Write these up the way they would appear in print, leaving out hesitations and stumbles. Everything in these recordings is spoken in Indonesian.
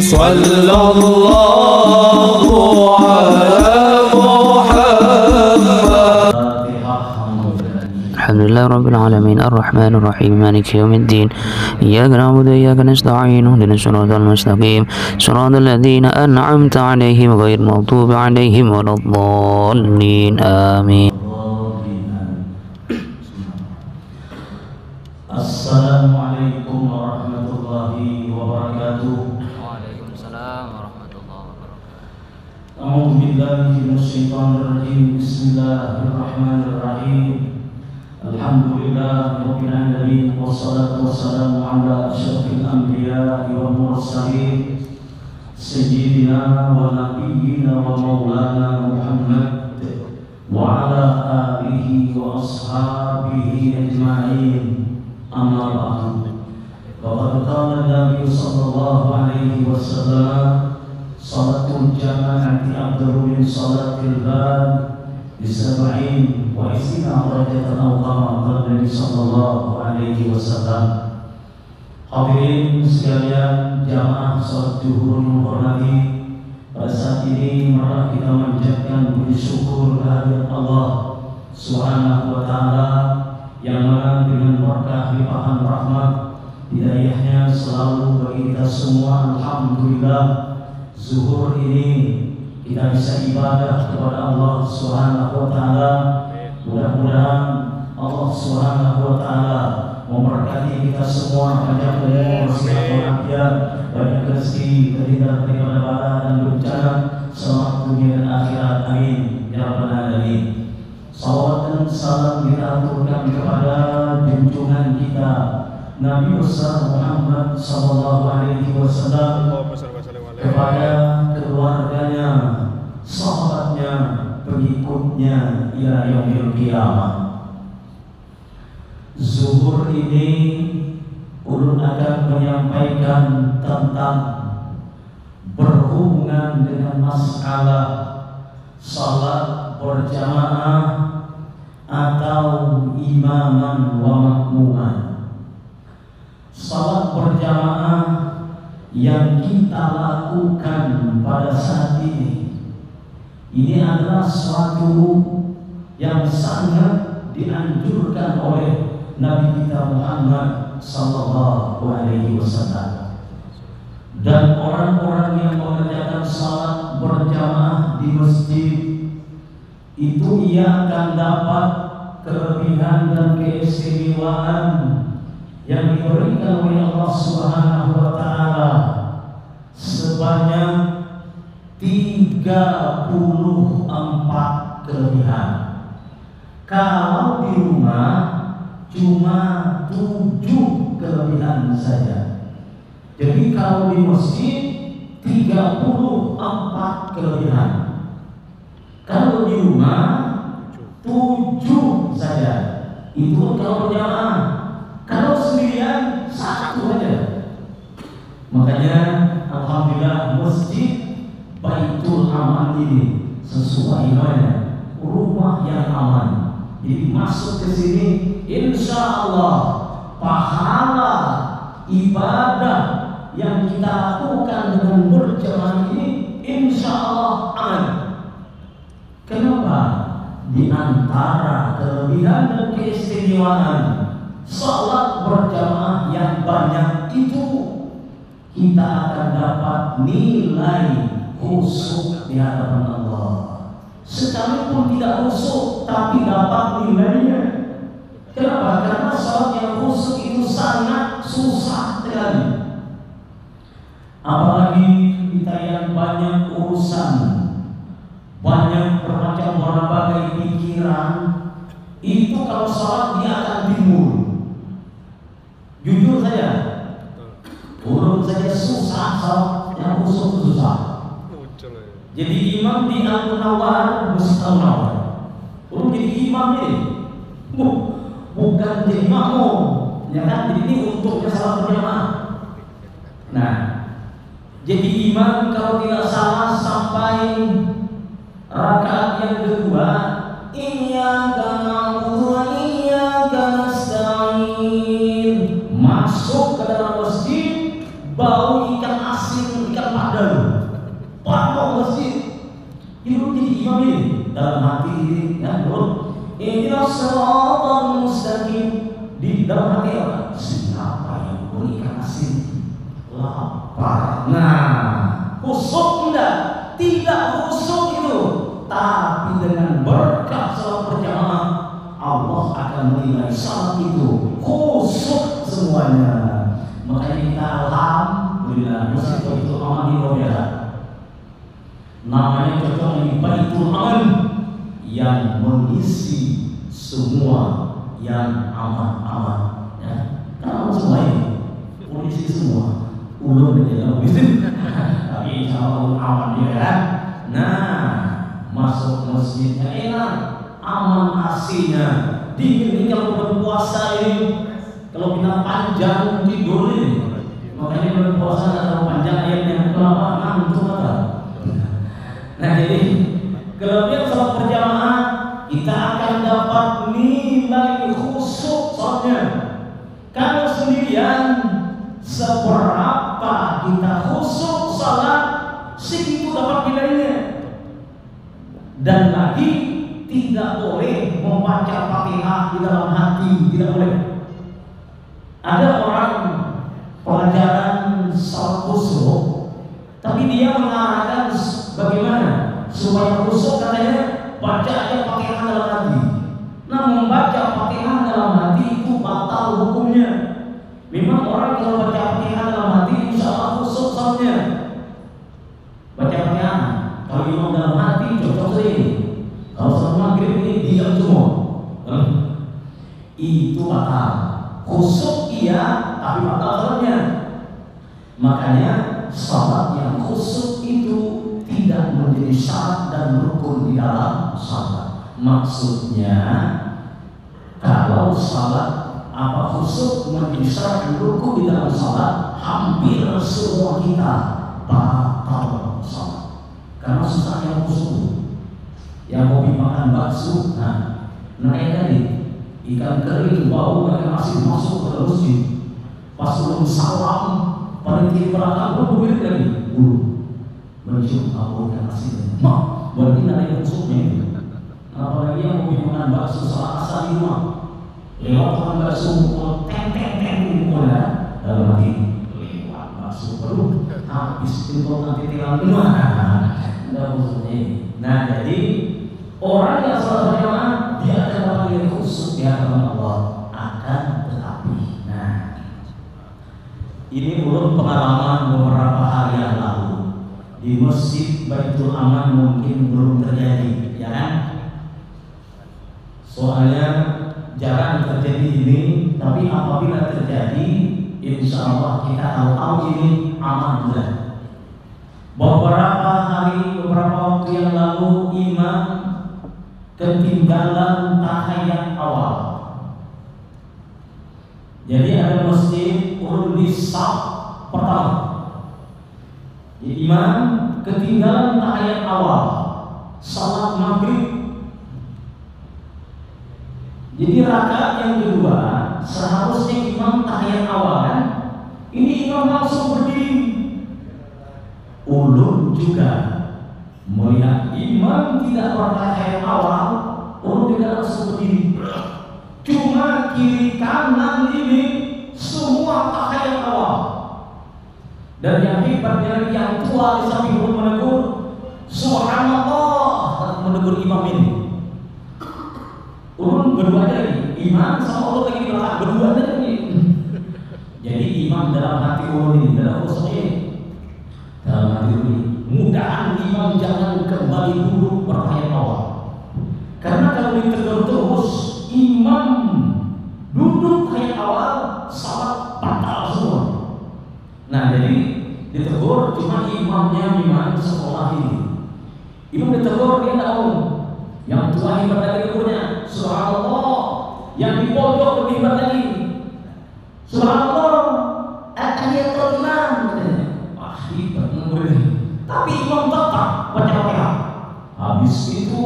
صلى الله على محمد. الحمد لله رب العالمين الرحمن الرحيم مالك يوم الدين إياك نعبد وإياك نستعين اهدنا الصراط المستقيم صراط الذين أنعمت عليهم غير المغضوب عليهم ولا الضالين آمين. Assalamualaikum warahmatullahi wabarakatuh. Waalaikumsalam warahmatullahi wabarakatuh. A'udzu billahi minasyaitonir rajim. Bismillahirrahmanirrahim. Alhamdulillah rabbil alamin wassalatu wassalamu ala asyrafil anbiya'i wal mursalin sayyidina wa nabiyyina wa maulana Muhammad wa ala alihi wa ashabihi ajma'in. Amma ba'du. Faqad qala Nabi sallallahu alaihi wasallam salatul jama'ati afdalu min salatil fard bisab'in wa isina darajatan aw kama qala Nabi sallallahu alaihi wasallam. Hadirin sekalian, jamaah salat zuhur menghormati, pada saat ini mari kita mengucapkan puji syukur kehadirat Allah Subhanahu wa taala yang mana dengan berkah limpahan rahmat hidayahnya selalu bagi kita semua. Alhamdulillah, zuhur ini kita bisa ibadah kepada Allah Subhanahu wa taala. Mudah-mudahan Allah Subhanahu wa taala memberkati kita semua, panjang umur, sehat walafiat, banyak rezeki, terhindar daripada bala dan bencana, selamat dunia dan akhirat. Amin ya rabbal alamin. Salawat dan salam kita aturkan kepada junjungan kita Nabi besar Muhammad sallallahu alaihi wasallam, kepada keluarganya, sahabatnya, pengikutnya ila yaumil qiyamah. Zuhur ini ulun akan menyampaikan tentang berhubungan dengan masalah salat berjamaah atau imaman wa makmuman. Salat berjamaah yang kita lakukan pada saat ini adalah suatu yang sangat dianjurkan oleh Nabi kita Muhammad sallallahu alaihi wasallam. Dan orang-orang yang mengerjakan salat berjamaah di masjid itu ia akan dapat kelebihan dan keistimewaan yang diberikan oleh Allah Subhanahu wa taala sebanyak 34 kelebihan. Kalau di rumah cuma 7 kelebihan saja. Jadi kalau di masjid 34 kelebihan. Kalau di rumah 7 saja. Itu kalau berjamaah. Kalau sendirian 1 saja. Makanya alhamdulillah masjid Baitul Aman ini sesuai namanya, rumah yang aman. Jadi masuk ke sini insya Allah pahala ibadah yang kita lakukan dengan berjamaah ini insya Allah aman. Kenapa? Di antara kelebihan dan keistimewaan salat berjamaah yang banyak itu, kita akan dapat nilai khusyuk di hadapan Allah. Sekalipun tidak khusyuk tapi dapat nilainya. Kenapa? Karena salat yang khusyuk itu sangat susah sekali. Apalagi kita yang banyak urusan, banyak bermacam berbagai pikiran, itu kalau salat dia akan timbul. Jujur saja, urut saja susah, salat yang khusyuk susah. Jadi imam di Al-Munawwar, Masjid Al-Munawwar, urut jadi imam ini, bukan jadi makmum, ya kan? Jadi ini untuknya salat berjamaah. Nah, jadi imam kalau tidak salah sampai rakaat yang kedua, iyyaka na'budu wa iyyaka nasta'in, masuk ke dalam masjid, bau ikan asin ikan padang, pantau masjid. Itu jadi imam ini dalam hati ini, ya bro. Ihdinas siratal mustaqim. Di dalam hati apa? Siapa yang berikan asin? Lapar. Nah, khusyuk enggak? Tidak khusyuk itu, tapi dengan berkat salat berjamaah Allah akan menilai salat itu khusyuk semuanya. Makanya kita alhamdulillah masjid Baitul Aman di Robiah. Namanya cocok di Baitul Aman, yang mengisi semua yang aman-aman, ya. Karena semua ini mengisi semua. Ulun aja lah, tapi insya Allah aman dia, ya. Nah, masuk masjidnya enak, aman AC-nya, dingin ini kalau berpuasa ini. Kalau kita panjang tidur ini, makanya berpuasa nggak terlalu panjang ayatnya. Kenapa? Ngantuk kata. Nah jadi kelebihan salat berjamaah, kita akan dapat nilai khusyuk soalnya. Kalau sendirian, seberapa kita khusyuk salat, segitu dapat nilainya. Dan lagi tidak boleh membaca Fatihah di dalam hati, tidak boleh. Ada orang pelajaran salat khusyuk, tapi dia mengarahkan bagaimana supaya khusyuk, katanya baca aja Fatihah dalam hati. Nah, membaca Fatihah dalam hati itu batal hukumnya. Memang orang kalau baca Fatihah dalam hati insya Allah khusyuk salatnya. Baca Fatihah, kalau imam dalam hati cocok saja ini. Kalau salat maghrib ini diam semua, itu batal. Khusyuk iya, tapi batal salatnya. Makanya salat yang khusyuk itu tidak menjadi syarat dan rukun di dalam salat. Maksudnya kalau salat apa khusyuk menjadi syarat dan rukun di dalam salat, hampir semua kita batal salat. Karena susahnya khusyuk. Yang hobi makan bakso, nah kayak tadi ikan kering bau pakai nasi masuk ke dalam masjid. Pas belum salam, paling kiri belakang berdiri lagi, mencium bau ikan asin. Mak, berarti ada yang khusyuknya. Apalagi yang hobi makan bakso salah asal di rumah, lewat makan bakso teng di muka, dalam hati lewat bakso perlu habis itu nanti tinggal rumah. Tidak khusyuknya. Nah jadi orang yang salat berjamaah dia akan dapat khusyuk di hadapan Allah, akan tetapi, nah ini belum pengalaman beberapa hari yang lalu di Masjid Baitul Aman, mungkin belum terjadi, ya kan? Soalnya jarang terjadi ini, tapi apabila terjadi, insya Allah kita tahu ini aman sudah. Beberapa waktu yang lalu imam ketinggalan tahiyat awal. Jadi ada masjid urut di saf pertama. Jadi imam ketinggalan tahiyat awal salat maghrib. Jadi rakaat yang kedua seharusnya imam tahiyat awal kan? Ini imam langsung berdiri. Ulun juga melihat imam tidak bertahiyat awal, ulun tidak langsung berdiri. Cuma kiri kanan ini semua tahiyat awal. Dan yang hebatnya yang tua di samping ulun menegur, subhanallah, menegur imam ini. Ulun berdua lagi, imam sama ulun lagi di belakang, berdua lagi. Jadi imam dalam hati ulun ini, dalam khusyuk ini, dalam hati ini, mudahan imam jangan kembali duduk bertahiyat awal. Karena kalau ditegur terus, imam duduk tahiyat awal, salat batal semua. Nah jadi ditegur cuma imamnya imam sekolah ini. Imam ditegur dia tahu. Yang tua hebat lagi tegurnya, subhanallah. Yang di pojok lebih hebat lagi, subhanallah. At-tahiyatul imam. Wah hebat negur ini. Tapi imam tetap baca Fatihah. Habis itu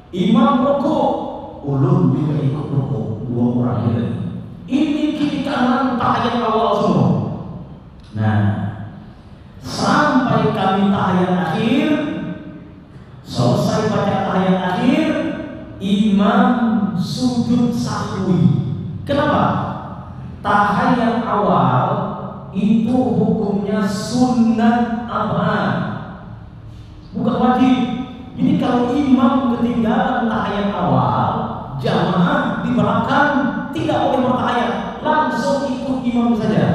imam rukuk, ulun juga ikut rukuk, dua orang ini. Ini kiri kanan tahiyat awal semua. Nah, sampai kami tahiyat akhir. Selesai baca tahiyat akhir, imam sujud sahwi. Kenapa? Tahiyat awal itu hukumnya sunnat abad, bukan wajib. Jadi kalau imam ketinggalan tahiyat awal, jamaah di belakang tidak boleh bertahiyat, langsung ikut imam saja.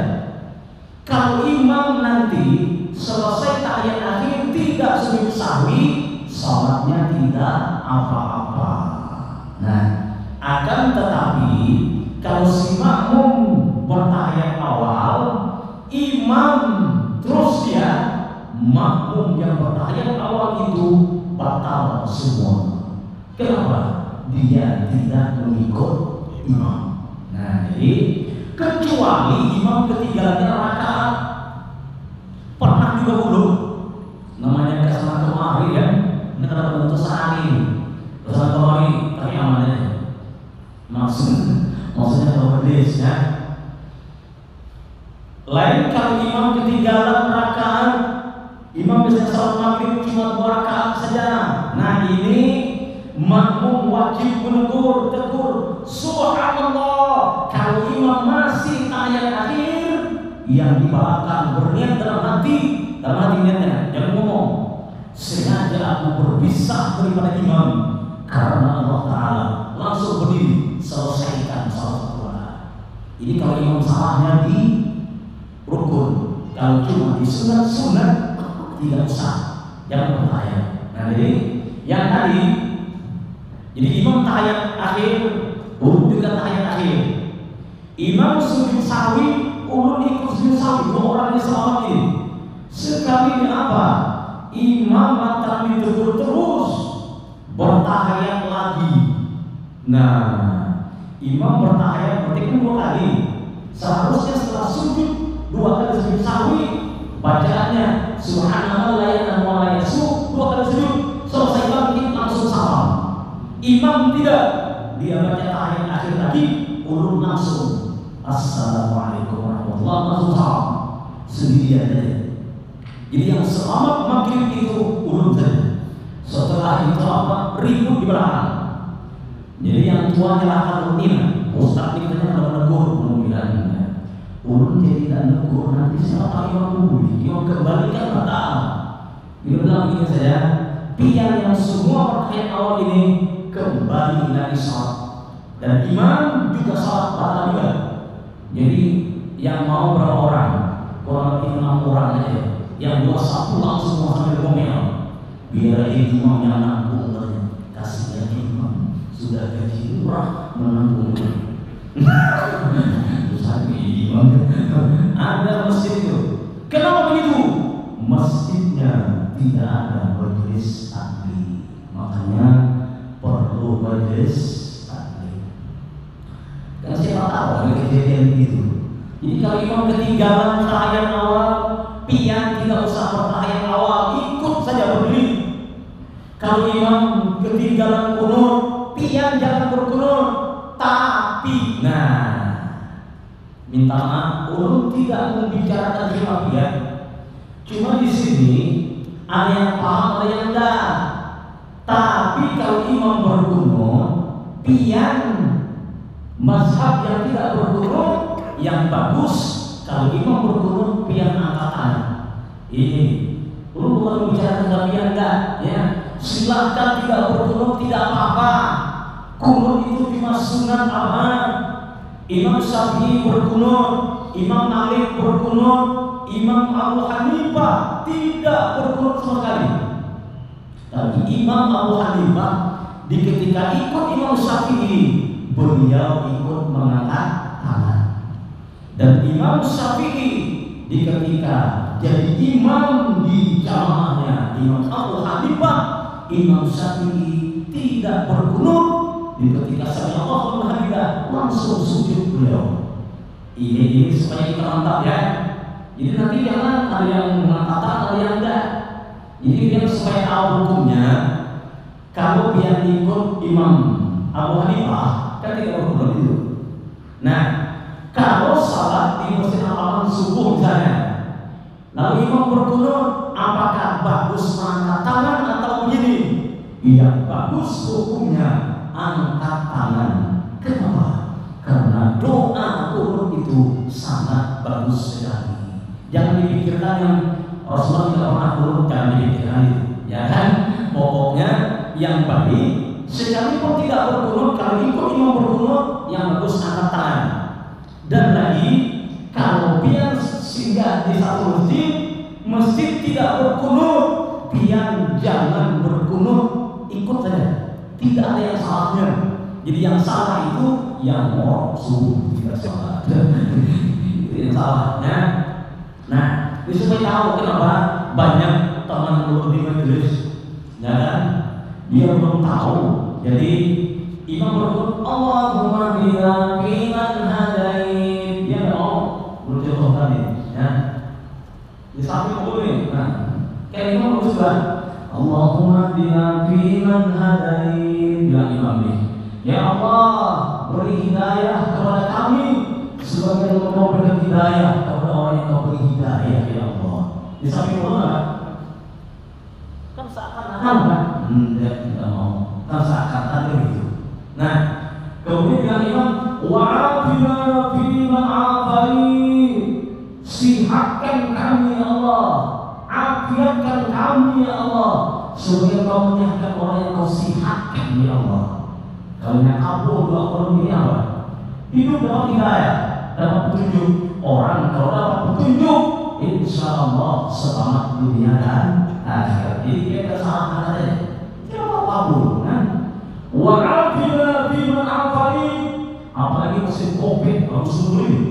Kalau imam nanti selesai tahiyat akhir tidak sujud sahwi, salatnya tidak apa-apa. Nah, akan tetapi kalau si makmum bertahiyat awal, imam terus dia, makmum yang bertahiyat awal itu batal semua. Kenapa? Dia tidak mengikut imam. Nah, jadi kecuali imam ketinggalannya rakaat. Pernah juga dulu namanya kesana kemari ya. Ini kata bentuk sehari kesana kemari, tapi amannya maksudnya overdays ya. Lain kalau imam ketinggalan rakaat, imam bisa salat maghrib cuma 2 rakaat saja. Nah, ini makmum wajib tegur subhanallah. Kalau imam masih tahiyat akhir, yang di belakang berniat dalam hati niatnya, jangan ngomong sengaja aku berpisah daripada imam karena Allah Ta'ala, langsung berdiri selesaikan salat duha. Ini kalau imam salahnya di rukun, kalau cuma di sunat tidak usah, jangan bertahiyat. Nah, jadi yang tadi, jadi imam tahiyat akhir, ulun juga tahiyat akhir. Imam sujud sahwi, ulun ikut sujud sahwi, 2 orang ini selamat ini. Sekali apa? Imam antara ditegur terus, bertahiyat lagi. Nah, imam bertahiyat berarti kan 2 kali. Seharusnya setelah sujud 2 kali sujud sahwi, bacaannya subhanallah la ilaha illallah yasu, 2 kali sujud, selesai bangkit langsung salam. Imam tidak, dia baca tahiyat akhir lagi, ulun langsung assalamualaikum warahmatullahi wabarakatuh, langsung salam sendirian aja. Jadi yang selamat maghrib itu ulun saja. Setelah itu apa? Ribut di belakang. Jadi yang tua nyalahkan ulun. Ustaz ini katanya kalau menegur, ulun bilang ulun jadi tidak menegur, nanti siapa imam dulu, imam kembalikan batal. Dia bilang ini saja, biar yang semua berkait awal ini kembali lagi salat, dan imam juga salat batal juga. Jadi yang mau berapa orang? Kurang lebih 6 orang aja. Yang 21 langsung mau sambil ngomel. Biar imam yang nanggung, kasihan imam sudah gaji murah menanggung. Ada masjid itu. Kenapa begitu? Masjidnya tidak ada majelis taklim, makanya perlu majelis taklim. Dan siapa tahu ada kejadian begitu. Jadi kalau imam ketinggalan tahiyat awal, pian tidak usah bertahiyat awal, ikut saja berdiri. Kalau imam ketinggalan kunut, pian jangan berkunut, tapi minta maaf, ulun tidak membicarakan khilafiyah. Cuma di sini ada yang paham, ada yang enggak. Tapi kalau imam berkunut, pian mazhab yang tidak berkunut yang bagus. Kalau imam berkunut, pian angkatan. Ini ulun bukan membicarakan khilafiyah enggak, ya. Silahkan tidak berkunut, tidak apa-apa. Kunut itu cuma sunat abad. Imam Syafi'i berkunut, Imam Malik berkunut, Imam Abu Hanifah tidak berkunut sama sekali. Tapi Imam Abu Hanifah di ketika ikut Imam Syafi'i, beliau ikut mengangkat tangan. Dan Imam Syafi'i di ketika jadi imam di jamaahnya Imam Abu Hanifah, Imam Syafi'i tidak berkunut. Di ketika saya Allah Hamidah langsung sujud beliau. Ini supaya kita mantap ya. Jadi nanti jangan ada yang mengatakan, ada yang enggak. Ini biar supaya tahu hukumnya. Kalau dia ikut Imam Abu Hanifah, kan tidak berkunut itu. Nah, kalau salat di Masjid Al-Aman subuh misalnya, Lalu imam berkunut, apakah bagus angkat tangan atau begini? Yang bagus hukumnya angkat tangan. Kenapa? Karena doa kunut itu sangat bagus sekali. Jangan dipikirkan yang Rasulullah tidak pernah kunut, jangan dipikirkan itu, ya kan? Pokoknya yang baik, sekalipun tidak berkunut, kalau ikut imam berkunut, yang bagus angkat tangan. Dan lagi, kalau biar singgah di satu masjid tidak berkunut, biar jangan berkunut, ikut saja. Tidak ada yang salahnya. Jadi yang salah itu yang mau subuh tidak salah. Itu yang salahnya. Nah, ini supaya tahu kenapa banyak teman dulu di majelis, ya kan? Dia belum tahu. Jadi imam berkunut, Allahumma bina fiman hadain. Dia nggak mau berjauh tadi, ya. Di samping boleh. Nah, kayak imam bagus kan? Allahumma bina fiman hadain. Bilang imam nih, ya Allah, beri hidayah kepada kami sebagai engkau beri hidayah kepada orang yang kau beri hidayah, ya Allah. Di samping boleh kan seakan-akan kan? Tidak mau. Kan seakan-akan itu. Nah, kemudian bilang imam, wa'afina fiman afai. Sihatkan kami ya Allah, afiatkan kami ya Allah, supaya kau menyehatkan orang yang kau sihatkan ya Allah. Kalau yang kabur dua orang ini apa? Hidup dapat hidayah, dapat petunjuk. Orang kalau dapat petunjuk, insya Allah selamat dunia dan akhirat. Jadi kita salah saja. Siapa kabur? Kan? Wa'afina fiman afai. Apalagi musim COVID, musim ini.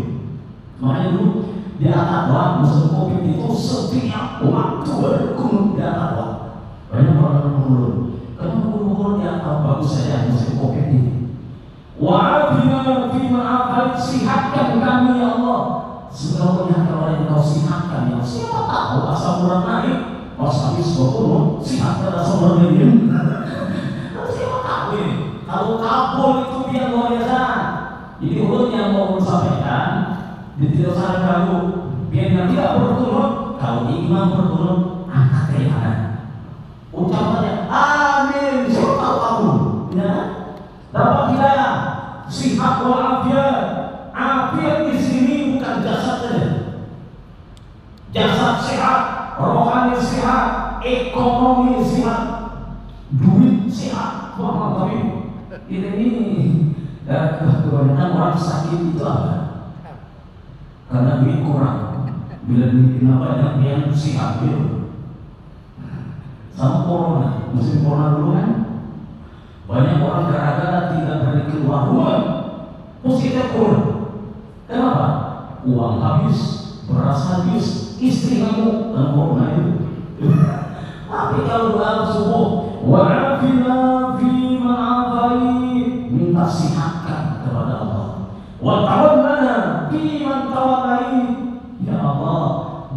Makanya dulu di atas doa musim COVID itu setiap waktu berkunut di atas doa. Banyak orang menurun. Kenapa menurun di atas bagus saja musim COVID ini? Wa'afina fiman afai. Sihatkan kami ya Allah. Segala menyehatkan orang yang kau sihatkan ya. Siapa tahu asal murah naik, pas habis berkunut sihatkan asal murah naik. Siapa tahu ini? Kalau kabul itu biar luar biasa. Jadi urut yang mau sampaikan, tidak usah ragu. Biar yang tidak berkunut, kalau imam berkunut, angkat dari kanan. Ucapannya amin. Siapa tahu kamu? Ya, dapat hidayah, sihat walafiat. Afiat di sini bukan jasad saja. Jasad sehat, rohani sehat, ekonomi sehat, duit sehat. Wah, tapi ini kebanyakan orang sakit itu apa? Karena duit kurang. Bila duitnya banyak, yang sehat gitu. Sama corona, musim corona dulu kan, banyak orang gara-gara tidak berani keluar rumah, positif corona. Kenapa? Uang habis, beras habis, istri kamu dan corona itu. Tapi kalau doa subuh, wa'afina fiman afai, minta sihatkan kepada Allah. Wa tawallana fiman tawallai. Ya Allah,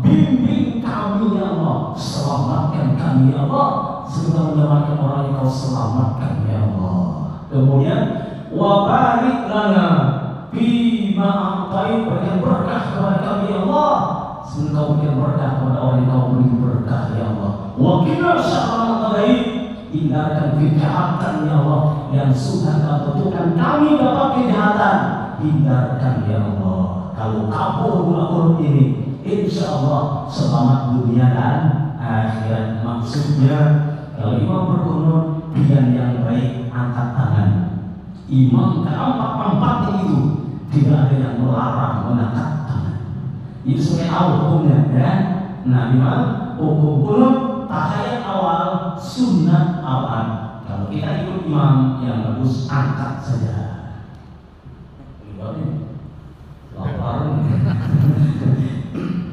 bimbing kami ya Allah, selamatkan kami ya Allah, serta menyelamatkan orang yang kau selamatkan ya Allah. Kemudian wa barik lana fima a'tai, berikan berkah kepada kami ya Allah, serta berikan berkah kepada orang yang kau beri berkah ya Allah. Wa qina syarra ma qadait, hindarkan kejahatan ya Allah, yang sudah kau tentukan kami dapat kejahatan, hindarkan ya Allah. Kalau kabur melakukan ini, insya Allah selamat dunia dan akhirat. Maksudnya kalau imam berkunut, pilihan yang baik angkat tangan. Imam keempat itu tidak ada yang melarang mengangkat tangan. Itu sebagai awal hukumnya, ya. Nah, imam hukum kunut tahiyat awal, sunnah awal. Kalau kita ikut imam yang bagus, angkat saja.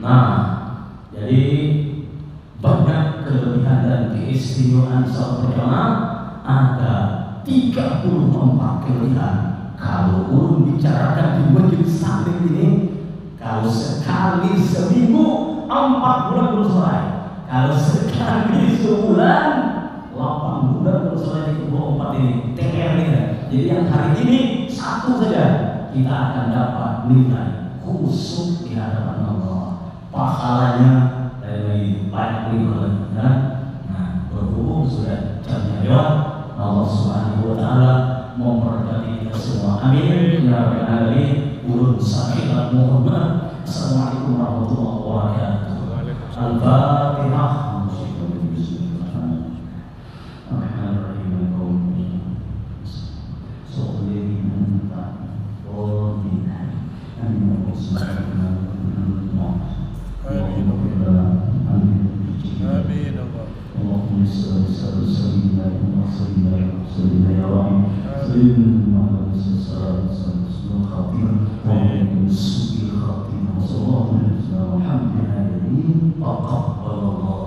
Nah, jadi banyak kelebihan dan keistimewaan salat berjamaah. Ada 34 kelebihan. Kalau ulun bicarakan di majelis taklim ini, kalau sekali seminggu 4 bulan belum selesai. Kalau sekali sebulan 8 bulan belum selesai di 24 ini. TR ini. Jadi yang hari ini satu saja, kita akan dapat nilai khusus di hadapan Allah. Pahalanya alaihi. Nah, berhubung sudah jamnya lewat, Allah Subhanahu wa taala memberkati kita semua. Amin ya rabbal alamin. Ulun sakinah Muhammad. Assalamualaikum warahmatullahi wabarakatuh. Al-Fatihah. Taqabbalallahu